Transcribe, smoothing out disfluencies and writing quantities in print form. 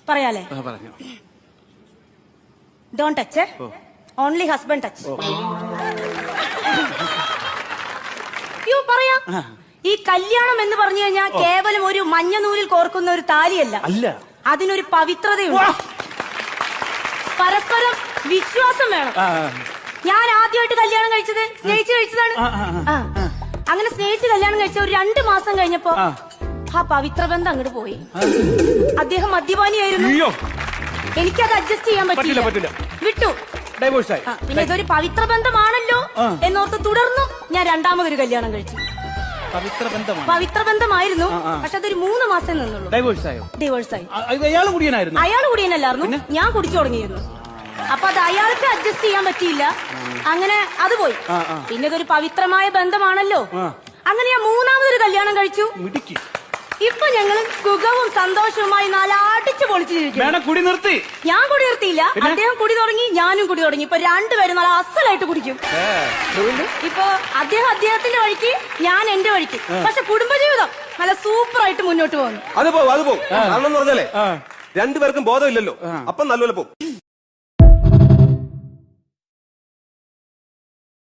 പറയാലേ? Don't touch, only husband touch. യോ പറയാ, ഈ കല്യാണം എന്ന് പറഞ്ഞു കഴിഞ്ഞാൽ കേവലം ഒരു മഞ്ഞ നൂലിൽ കോർക്കുന്ന ഒരു താലിയല്ല. അതിനൊരു പവിത്രതയുണ്ട്. പരസ്പരം വിശ്വാസം വേണം. ഞാൻ ആദ്യമായിട്ട് കല്യാണം കഴിച്ചത് സ്നേഹിച്ച് കഴിച്ചതാണ്. അങ്ങനെ സ്നേഹിച്ച് കല്യാണം കഴിച്ച ഒരു 2 മാസം കഴിഞ്ഞപ്പോ ആ പവിത്ര ബന്ധം അങ്ങോട്ട് പോയി. അദ്ദേഹം മദ്യപാനിയായിരുന്നു. എനിക്കത് അഡ്ജസ്റ്റ് ചെയ്യാൻ പറ്റില്ല, വിട്ടു. പിന്നെ ഇതൊരു പവിത്ര ബന്ധമാണല്ലോ എന്നോർത്ത് തുടർന്നു ഞാൻ 2ാമതൊരു കല്യാണം കഴിച്ചു. പവിത്ര ബന്ധമായിരുന്നു, പക്ഷെ അതൊരു 3 മാസം നിന്നുള്ളൂ. ഡിവോഴ്സായി. അയാൾ കുടിയനല്ലായിരുന്നു, ഞാൻ കുടിച്ചു തുടങ്ങിയിരുന്നു. അപ്പൊ അത് അയാൾക്ക് അഡ്ജസ്റ്റ് ചെയ്യാൻ പറ്റിയില്ല. അങ്ങനെ അത് പോയി. പിന്നെ ഇതൊരു പവിത്രമായ ബന്ധമാണല്ലോ. അങ്ങനെ ഞാൻ 3ാമതൊരു കല്യാണം കഴിച്ചു. ഇപ്പൊ ഞങ്ങൾ സുഖവും സന്തോഷവുമായി അടിച്ചു പൊളിച്ചു ജീവിക്കും. കുടി നിർത്തി? ഞാൻ കുടി നിർത്തിയില്ല. അദ്ദേഹം കുടി തുടങ്ങി, ഞാനും കുടി തുടങ്ങി. ഇപ്പൊ 2 പേരും നല്ല അസലായിട്ട് കുടിക്കും. ഇപ്പൊ അദ്ദേഹത്തിന്റെ വഴിക്ക്, ഞാൻ എന്റെ വഴിക്ക്. പക്ഷെ കുടുംബജീവിതം നല്ല സൂപ്പറായിട്ട് മുന്നോട്ട് പോകുന്നു. അത് പോകും. 2 പേർക്കും ബോധമില്ലല്ലോ, അപ്പം നല്ലപോലെ പോകും.